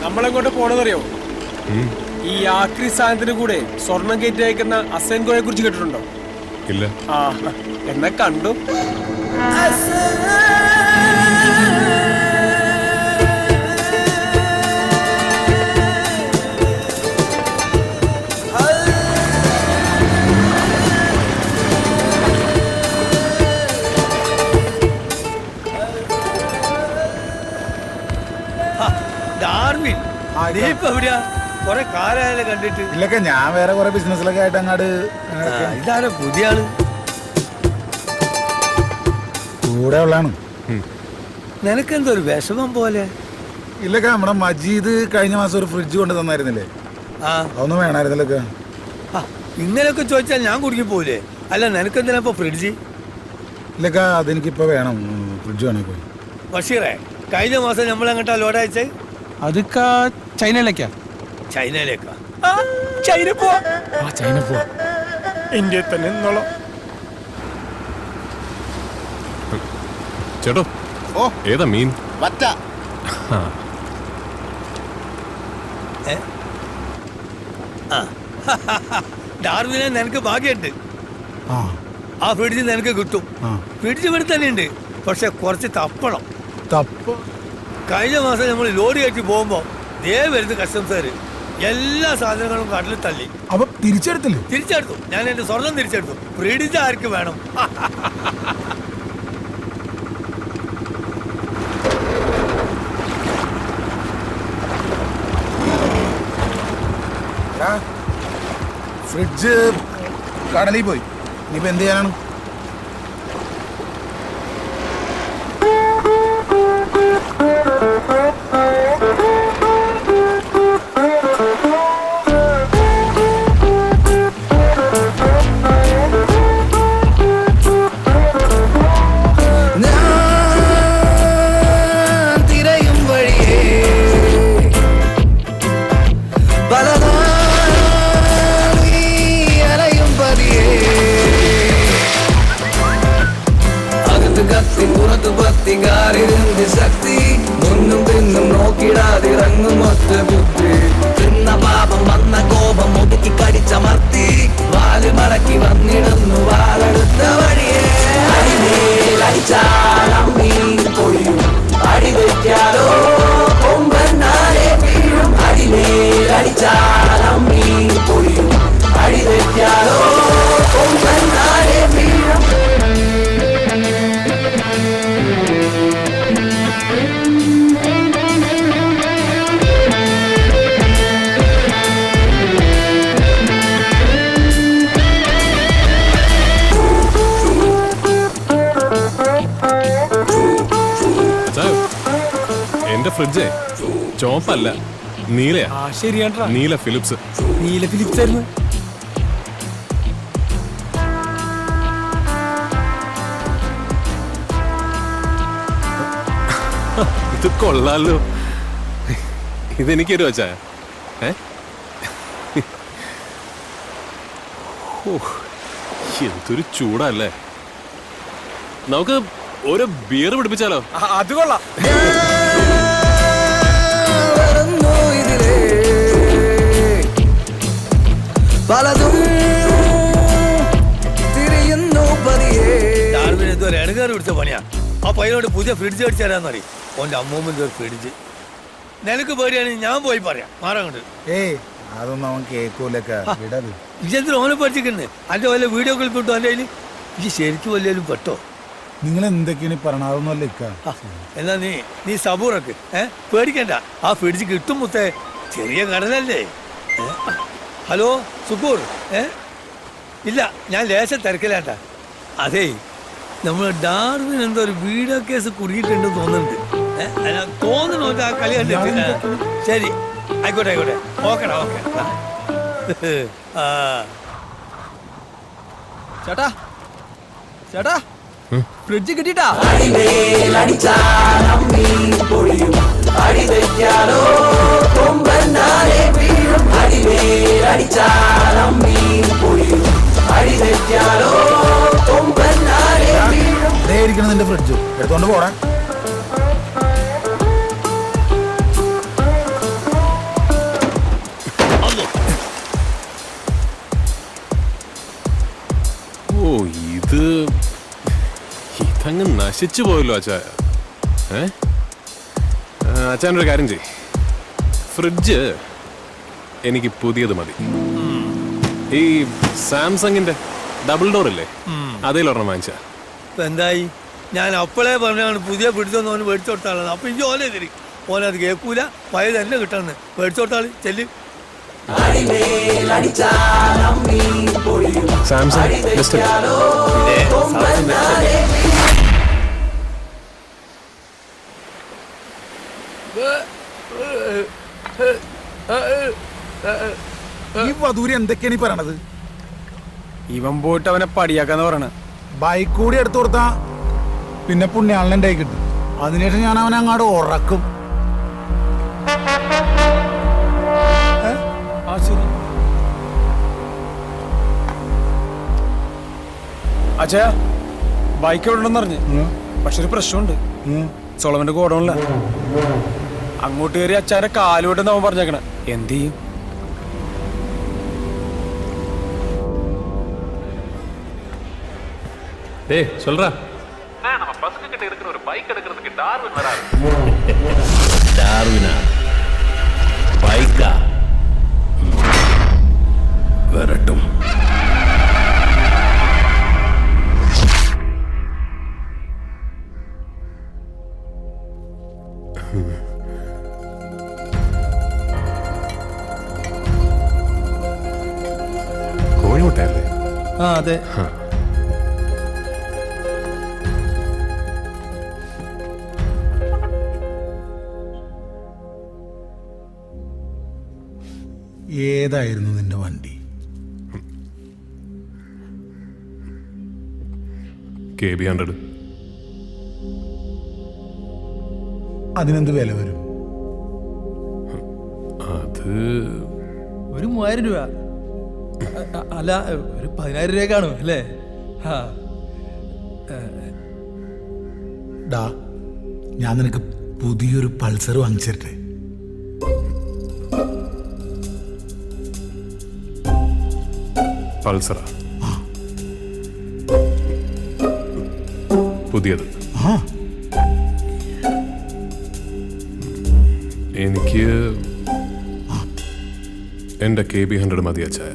നമ്മളെങ്ങോട്ട് പോണെന്നറിയോ? ഈ ആക്രി സാധനത്തിന് കൂടെ സ്വർണം കയറ്റി അയക്കുന്ന അസെൻകോയെ കുറിച്ച് കേട്ടിട്ടുണ്ടോ? ഇല്ല. ആ എന്നാ കണ്ടു. കൊറേ കാലായാലും കണ്ടിട്ട്. ഇല്ലൊക്കെ ഞാൻ വേറെ കുറെ ബിസിനസ്സിലൊക്കെ ആയിട്ട് അങ്ങാട്. ഇതാരോ പുതിയ ആള് കൂടെ ഉള്ളതാണ്. നിനക്കെന്തോ ഒരു വിഷമം പോലെ. ഇല്ലൊക്കെ നമ്മുടെ മജീദ് കഴിഞ്ഞ മാസം ഒരു ഫ്രിഡ്ജ് കൊണ്ട് തന്നായിരുന്നില്ലേ? അതൊന്നും വേണമായിരുന്നല്ലൊക്കെ. ഇങ്ങനെയൊക്കെ ചോദിച്ചാൽ ഞാൻ കുടുങ്ങി പോയില്ലേ? അല്ല നിനക്കെന്തിനാ ഇപ്പൊ ഫ്രിഡ്ജ്? ഇല്ലക്ക അതെനിക്കിപ്പോ വേണം, ഫ്രിഡ്ജ് വേണേ. ബഷീറേ, കഴിഞ്ഞ മാസം നമ്മൾ എങ്ങോട്ടാ ലോഡ് അയച്ചേ? അതൊക്കെ ചൈനയിലേക്കാ. ചൈനയിലേക്കാ? ചൈന പോവാ. ഇന്ത്യയിൽ തന്നെ നിന്നോളാം. ചേട്ടോ, ഏതാ മീൻ? ഡാർവിനെ നിനക്ക് ഭാഗ്യമുണ്ട്. ആ ഫ്രിഡ്ജ് നിനക്ക് കിട്ടും. ഫ്രിഡ്ജ് ഇവിടെ തന്നെ ഉണ്ട്, പക്ഷെ കുറച്ച് തപ്പണം. കഴിഞ്ഞ മാസം നമ്മൾ ലോഡ് കയറ്റി പോകുമ്പോ വരുന്ന കസ്റ്റംസുകാര് എല്ലാ സാധനങ്ങളും കടലിൽ തള്ളി. അപ്പൊ തിരിച്ചെടുത്തു. ഞാൻ എന്റെ സ്വർണം തിരിച്ചെടുത്തു. ഫ്രിഡ്ജ് ആർക്ക് വേണം? ഫ്രിഡ്ജ് കടലിൽ പോയി. ഇനിയിപ്പോ എന്ത് ചെയ്യാനാണ്? ശക്തി മുന്നും പിന്നും നോക്കിടാതിറങ്ങും ഒറ്റ ബുദ്ധി. തിന്ന പാപം വന്ന കോപം ഒതുക്കി കടിച്ചമർത്തി വാല് മടക്കി വന്നിടുന്നു വാളെടുത്ത വഴിയേ. അടിമേലടിച്ചാലമ്മീൻ പൊഴിയും, അടിവെക്കാലോ കൊമ്പനാരെ വീഴും. അടിമേലടിച്ചാലമ്മീൻ പൊഴിയും, അടിവെക്കാലോ കൊമ്പനാരെ വീഴും. എന്റെ ഫ്രിഡ്ജ് ചോപ്പല്ല, നീലയാ. ശരിയാ, നീല ഫിലിപ്സ്. ആയിരുന്നു. ഇത് കൊള്ളാലോ. ഇതെനിക്ക് തരുമോ ചായ? എന്തൊരു ചൂടല്ലേ. നമുക്ക് ഒരു ബിയർ പിടിപ്പിച്ചാലോ? അത് കൊള്ളാം. പലതും തിരിയുന്നു പതിയെ. ഡാർവിൻ എന്തോ രണ്ടുകാർ പിടിച്ച പണിയാ. ആ പയ്യനോട് പുതിയ ഫ്രിഡ്ജ് അടിച്ചു തരാന്ന് പറയും. ഓന്റെ അമ്മൂമ്മന്റെ ഒരു ഫ്രിഡ്ജ്. നിനക്ക് പേടിയാണെങ്കിൽ ഞാൻ പോയി പറയാം. മാറാങ്ങോട്ട്. അതൊന്നും അവൻ കേൾക്കൂലൊക്കെ. ഇജെന്തിന് ഓനെ പഠിച്ചിരിക്കുന്നത്? അന്റെ വല്ല വീഡിയോ ക്ലിപ്പിട്ടോ അന്റെ കയ്യിൽ? ഈ ശരിക്കും വല്ലതും പെട്ടോ? നിങ്ങൾ എന്തൊക്കെയാണ് പറഞ്ഞത്? അതൊന്നും അല്ല ഇക്ക. എന്നാ നീ സബൂറൊക്കെ പേടിക്കണ്ട. ആ ഫ്രിഡ്ജ് കിട്ടും മുത്തേ. ചെറിയ കടലല്ലേ. ഹലോ സുക്കൂർ. ഇല്ല, ഞാൻ ലേശം തിരക്കിലാട്ടാ. അതേ, നമ്മൾ ഡാർവിൻ എന്തോ ഒരു വീഡിയോ കേസ് കുടുങ്ങിയിട്ടുണ്ടെന്ന് തോന്നുന്നുണ്ട്. തോന്നുന്നു ആ കളി കണ്ടിട്ട്. ശരി, ആയിക്കോട്ടെ. ഓക്കെടാ. ചേട്ടാ ഫ്രിഡ്ജ് കിട്ടിട്ടാ. നിന്റെ ഫ്രിഡ്ജ് എടുത്തോണ്ട് പോടാ. ഇതങ്ങ് നശിച്ചു പോയല്ലോ അച്ചായ. അച്ഛനൊരു കാര്യം ചെയ്, ഫ്രിഡ്ജ് എനിക്ക് പുതിയത് മതി. ഈ സാംസങ്ങിന്റെ ഡബിൾ ഡോർ ഇല്ലേ, അതേലൊരെണ്ണം വാങ്ങിച്ച. ഇപ്പൊ എന്തായി? ഞാൻ അപ്പോഴേ പറഞ്ഞാണ് പുതിയ പിടിച്ചൊന്ന് ഓന് മേടിച്ചു കൊടുത്താളാണ്. അപ്പൊ ഇനി ഓനെ തരും, ഓനത് കേൾക്കൂല, പഴയ തന്നെ കിട്ടണമെന്ന്. മേടിച്ചു കൊടുത്താള് ചെല്ല്. അടിമേലടിച്ചാൽ അമ്മീ പൊഴിയും സാംസങ് ബെസ്റ്റ്. ഈ വധൂരി എന്തൊക്കെയാണ് ഈ പറയണത്? ഇവൻ പോയിട്ട് അവനെ പടിയാക്കാന്ന് പറയണ. ബൈക്ക് കൂടി എടുത്തു കൊടുത്താ പിന്നെ പുണ്യാളനെ കിട്ടും. അതിനുശേഷം ഞാൻ അവനെ അങ്ങോട്ട് ഉറക്കും. ആ ശരി. അച്ഛാ, ബൈക്ക് എവിടെ ഉണ്ടെന്ന് അറിഞ്ഞ്. പക്ഷെ ഒരു പ്രശ്നമുണ്ട്, സോളമന്റെ ഗോഡൗണില്ല. അങ്ങോട്ട് കയറി അച്ഛാന്റെ കാലുവിട്ടെന്ന് അവൻ പറഞ്ഞേക്കണ. എന്ത് ചെയ്യും? டேய் சொல்றா. நம்ம பசங்க கிட்ட இருக்கிற ஒரு பைக் எடுக்கிறதுக்கு டார்வின் வராரு. டார்வினா பைக்கா வரட்டும். കോഴിമുട്ടയല്ലേ? ആ അതെ. ഏതായിരുന്നു നിന്റെ വണ്ടി? KB 100. അതിനെന്ത് വില വരും? അത് ഒരു 3000 രൂപ. അല്ല, ഒരു 10000 രൂപ കാണും അല്ലേ? ഡാ, ഞാൻ നിനക്ക് പുതിയൊരു പൾസർ വാങ്ങിച്ചിട്ടെ. പൾസറാ? പുതിയത്? ആ, എനിക്ക് എന്റെ KB 100 മതി അച്ചായ.